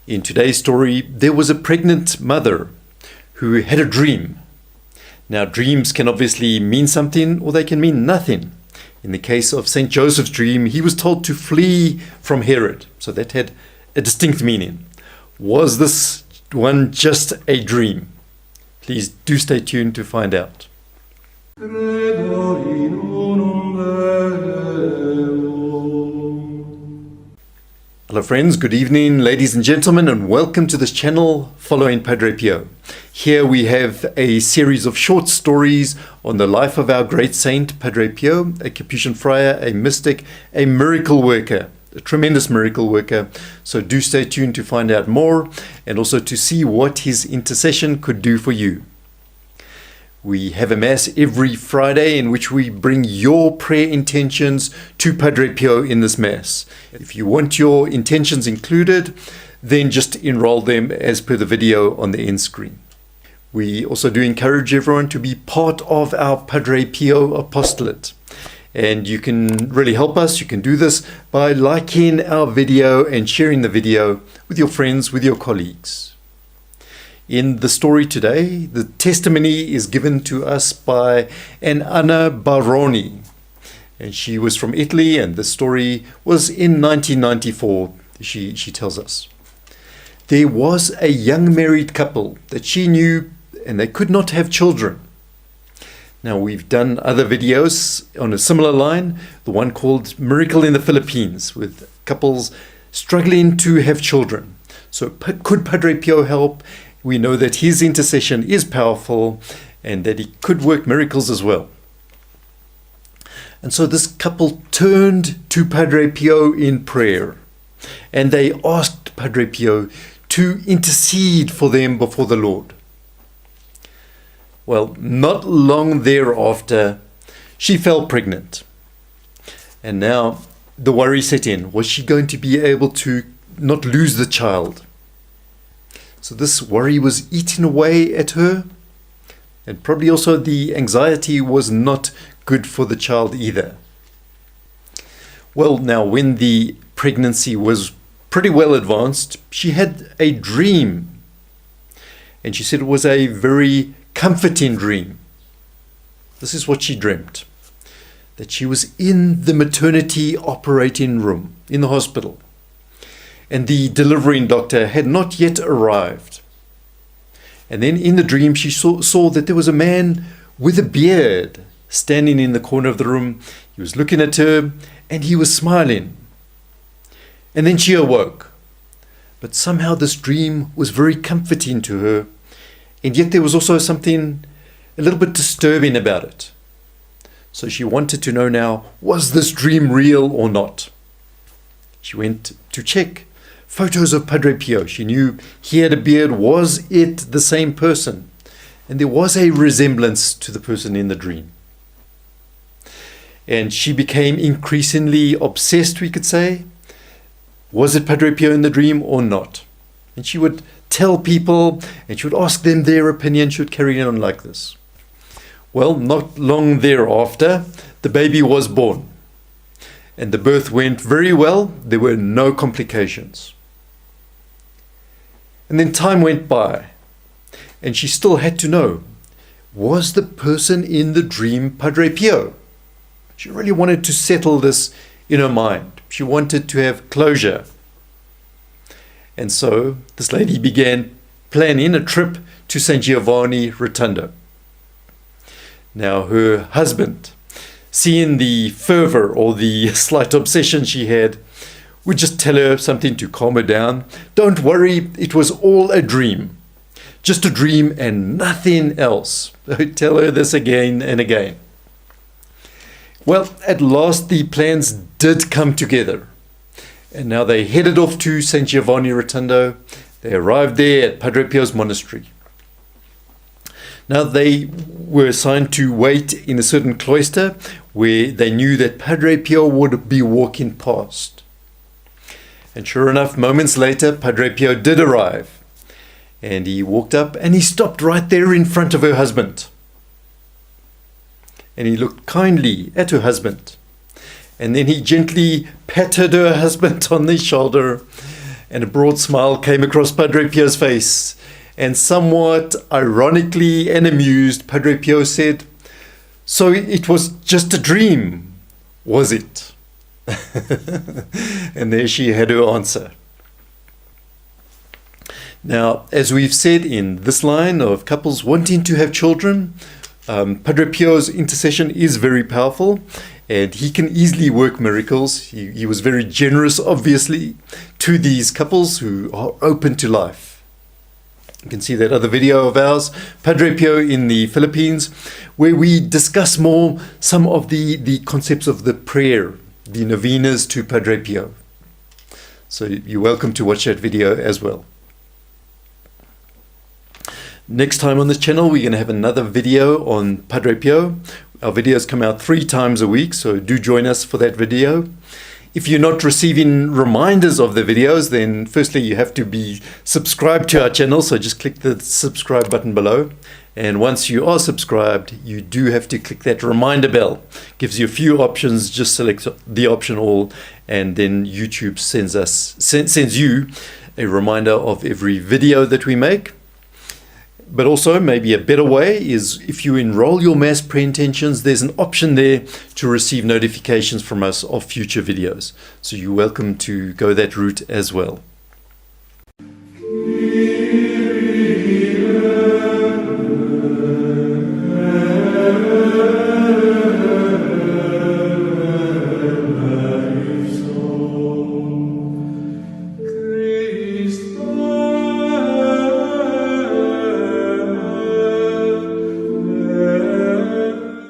In today's story, there was a pregnant mother who had a dream. Now, dreams can obviously mean something or they can mean nothing. In the case of St. Joseph's dream, he was told to flee from Herod. So that had a distinct meaning. Was this one just a dream? Please do stay tuned to find out. Hello friends, good evening ladies and gentlemen, and welcome to this channel following Padre Pio. Here we have a series of short stories on the life of our great saint Padre Pio, a Capuchin friar, a mystic, a miracle worker, a tremendous miracle worker. So do stay tuned to find out more and also to see what his intercession could do for you. We have a Mass every Friday in which we bring your prayer intentions to Padre Pio in this Mass. If you want your intentions included, then just enroll them as per the video on the end screen. We also do encourage everyone to be part of our Padre Pio apostolate. And you can really help us. You can do this by liking our video and sharing the video with your friends, with your colleagues. In the story today, the testimony is given to us by an Anna Baroni. And she was from Italy, and the story was in 1994, she tells us. There was a young married couple that she knew, and they could not have children. Now, we've done other videos on a similar line, the one called Miracle in the Philippines, with couples struggling to have children. So could Padre Pio help? We know that his intercession is powerful and that he could work miracles as well. And so this couple turned to Padre Pio in prayer, and they asked Padre Pio to intercede for them before the Lord. Well, not long thereafter, she fell pregnant. And now the worry set in. Was she going to be able to not lose the child? So this worry was eating away at her, and probably also the anxiety was not good for the child either. Well, now when the pregnancy was pretty well advanced, she had a dream, and she said it was a very comforting dream. This is what she dreamt, that she was in the maternity operating room in the hospital. And the delivering doctor had not yet arrived. And then in the dream, she saw that there was a man with a beard standing in the corner of the room. He was looking at her and he was smiling. And then she awoke. But somehow this dream was very comforting to her. And yet there was also something a little bit disturbing about it. So she wanted to know now, was this dream real or not? She went to check photos of Padre Pio. She knew he had a beard. Was it the same person? And there was a resemblance to the person in the dream. And she became increasingly obsessed, we could say. Was it Padre Pio in the dream or not? And she would tell people and she would ask them their opinion. She would carry on like this. Well, not long thereafter, the baby was born. And the birth went very well. There were no complications. And then time went by, and she still had to know, was the person in the dream Padre Pio? She really wanted to settle this in her mind. She wanted to have closure. And so this lady began planning a trip to St. Giovanni Rotondo. Now her husband, seeing the fervor or the slight obsession she had, would just tell her something to calm her down. Don't worry, it was all a dream. Just a dream and nothing else. I would tell her this again and again. Well, at last the plans did come together. And now they headed off to St. Giovanni Rotondo. They arrived there at Padre Pio's monastery. Now they were assigned to wait in a certain cloister where they knew that Padre Pio would be walking past. And sure enough, moments later, Padre Pio did arrive. And he walked up and he stopped right there in front of her husband. And he looked kindly at her husband. And then he gently patted her husband on the shoulder and a broad smile came across Padre Pio's face. And somewhat ironically and amused, Padre Pio said, "So it was just a dream, was it?" And there she had her answer. Now, as we've said in this line of couples wanting to have children, Padre Pio's intercession is very powerful, and he can easily work miracles. He was very generous, obviously, to these couples who are open to life. You can see that other video of ours, Padre Pio in the Philippines, where we discuss more some of the concepts of the prayer, the novenas to Padre Pio. So you're welcome to watch that video as well. Next time on this channel, we're going to have another video on Padre Pio. Our videos come out 3 times a week, so do join us for that video. If you're not receiving reminders of the videos, then firstly you have to be subscribed to our channel, so just click the subscribe button below. And once you are subscribed, you do have to click that reminder bell. Gives you a few options, just select the option all, and then YouTube sends you a reminder of every video that we make. But also, maybe a better way is if you enroll your Mass prayer intentions, there's an option there to receive notifications from us of future videos. So you're welcome to go that route as well.